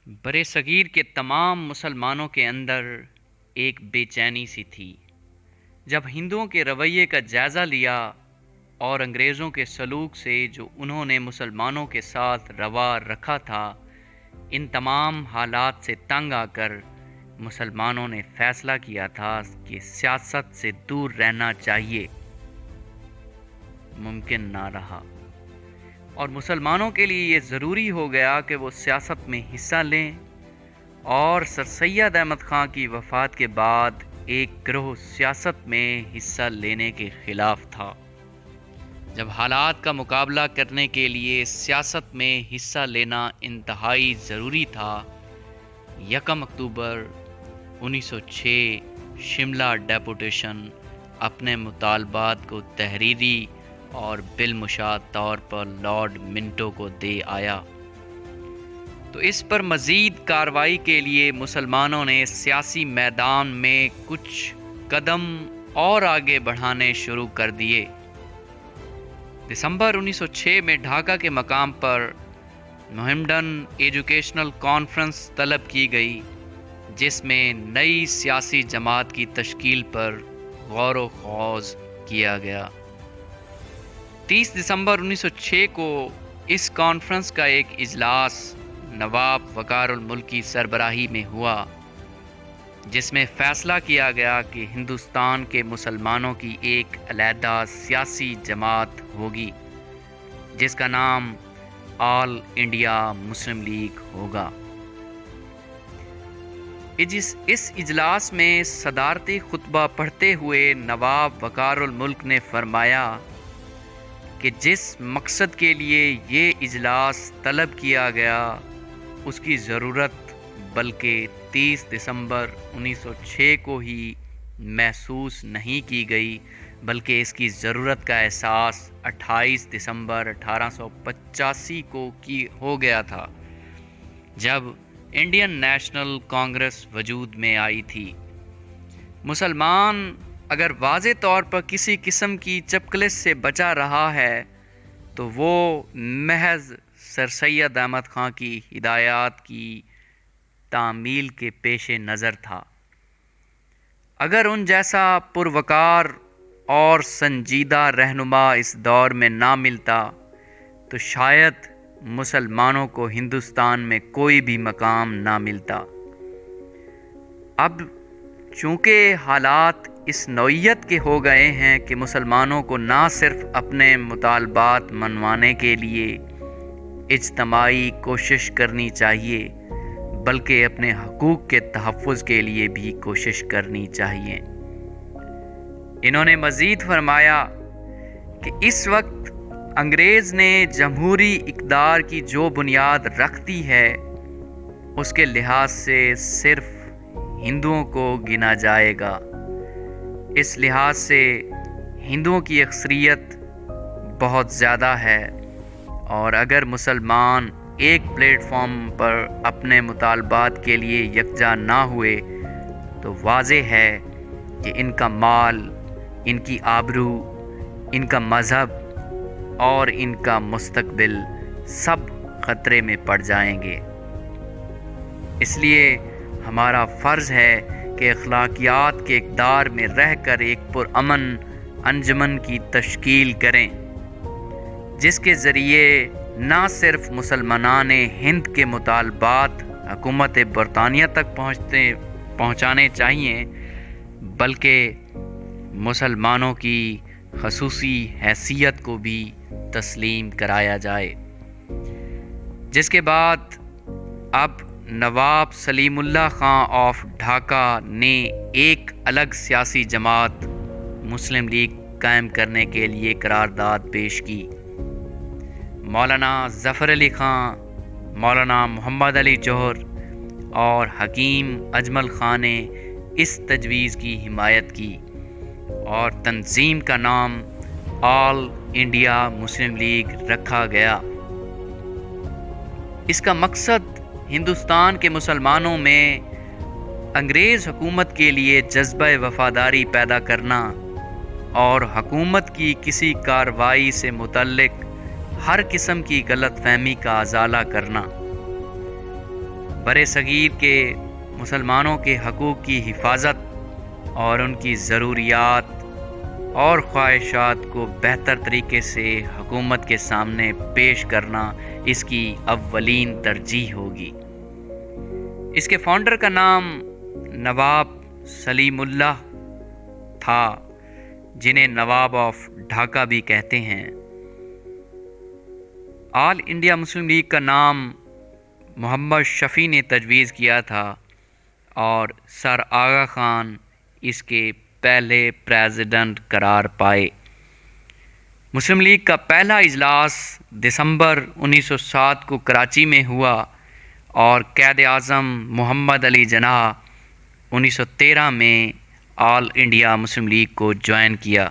برِ صغیر کے تمام مسلمانوں کے اندر ایک بے چینی سی تھی جب ہندوؤں کے رویے کا جائزہ لیا اور انگریزوں کے سلوک سے جو انہوں نے مسلمانوں کے ساتھ روا رکھا تھا، ان تمام حالات سے تنگ آ کر مسلمانوں نے فیصلہ کیا تھا کہ سیاست سے دور رہنا چاہیے۔ ممکن نہ رہا اور مسلمانوں کے لیے یہ ضروری ہو گیا کہ وہ سیاست میں حصہ لیں، اور سر سید احمد خان کی وفات کے بعد ایک گروہ سیاست میں حصہ لینے کے خلاف تھا۔ جب حالات کا مقابلہ کرنے کے لیے سیاست میں حصہ لینا انتہائی ضروری تھا، 1 اکتوبر 1906 شملہ ڈیپوٹیشن اپنے مطالبات کو تحریری اور بالمشاہ طور پر لارڈ منٹو کو دے آیا۔ تو اس پر مزید کارروائی کے لیے مسلمانوں نے سیاسی میدان میں کچھ قدم اور آگے بڑھانے شروع کر دیے۔ دسمبر 1906 میں ڈھاکہ کے مقام پر مہمڈن ایجوکیشنل کانفرنس طلب کی گئی، جس میں نئی سیاسی جماعت کی تشکیل پر غور و خوض کیا گیا۔ 30 دسمبر 1906 کو اس کانفرنس کا ایک اجلاس نواب وقار الملک کی سربراہی میں ہوا، جس میں فیصلہ کیا گیا کہ ہندوستان کے مسلمانوں کی ایک علیحدہ سیاسی جماعت ہوگی، جس کا نام آل انڈیا مسلم لیگ ہوگا۔ اس اجلاس میں صدارتی خطبہ پڑھتے ہوئے نواب وقار الملک نے فرمایا کہ جس مقصد کے لیے یہ اجلاس طلب کیا گیا اس کی ضرورت بلکہ 30 دسمبر 1906 کو ہی محسوس نہیں کی گئی، بلکہ اس کی ضرورت کا احساس 28 دسمبر 1885 کو ہو گیا تھا، جب انڈین نیشنل کانگریس وجود میں آئی تھی۔ مسلمان اگر واضح طور پر کسی قسم کی چپکلش سے بچا رہا ہے تو وہ محض سر سید احمد خان کی ہدایات کی تعمیل کے پیش نظر تھا۔ اگر ان جیسا پروقار اور سنجیدہ رہنما اس دور میں نہ ملتا تو شاید مسلمانوں کو ہندوستان میں کوئی بھی مقام نہ ملتا۔ اب چونکہ حالات اس نوعیت کے ہو گئے ہیں کہ مسلمانوں کو نہ صرف اپنے مطالبات منوانے کے لیے اجتماعی کوشش کرنی چاہیے، بلکہ اپنے حقوق کے تحفظ کے لیے بھی کوشش کرنی چاہیے۔ انہوں نے مزید فرمایا کہ اس وقت انگریز نے جمہوری اقدار کی جو بنیاد رکھ دی ہے، اس کے لحاظ سے صرف ہندوؤں کو گنا جائے گا۔ اس لحاظ سے ہندوؤں کی اکثریت بہت زیادہ ہے، اور اگر مسلمان ایک پلیٹ فارم پر اپنے مطالبات کے لیے یکجا نہ ہوئے تو واضح ہے کہ ان کا مال، ان کی آبرو، ان کا مذہب اور ان کا مستقبل سب خطرے میں پڑ جائیں گے۔ اس لیے ہمارا فرض ہے کہ اخلاقیات کے اقدار میں رہ کر ایک پرامن انجمن کی تشکیل کریں، جس کے ذریعے نہ صرف مسلمانان ہند کے مطالبات حکومت برطانیہ تک پہنچانے چاہیے، بلکہ مسلمانوں کی خصوصی حیثیت کو بھی تسلیم کرایا جائے۔ جس کے بعد اب نواب سلیم اللہ خان آف ڈھاکہ نے ایک الگ سیاسی جماعت مسلم لیگ قائم کرنے کے لیے قرارداد پیش کی۔ مولانا ظفر علی خان، مولانا محمد علی جوہر اور حکیم اجمل خان نے اس تجویز کی حمایت کی، اور تنظیم کا نام آل انڈیا مسلم لیگ رکھا گیا۔ اس کا مقصد ہندوستان کے مسلمانوں میں انگریز حکومت کے لیے جذبہ وفاداری پیدا کرنا اور حکومت کی کسی کارروائی سے متعلق ہر قسم کی غلط فہمی کا ازالہ کرنا۔ برِ صغیر کے مسلمانوں کے حقوق کی حفاظت اور ان کی ضروریات اور خواہشات کو بہتر طریقے سے حکومت کے سامنے پیش کرنا اس کی اولین ترجیح ہوگی۔ اس کے فاؤنڈر کا نام نواب سلیم اللہ تھا، جنہیں نواب آف ڈھاکہ بھی کہتے ہیں۔ آل انڈیا مسلم لیگ کا نام محمد شفیع نے تجویز کیا تھا اور سر آغا خان اس کے پہلے پریزیڈنٹ قرار پائے۔ مسلم لیگ کا پہلا اجلاس دسمبر 1907 کو کراچی میں ہوا اور قائد اعظم محمد علی جناح 1913 میں آل انڈیا مسلم لیگ کو جوائن کیا۔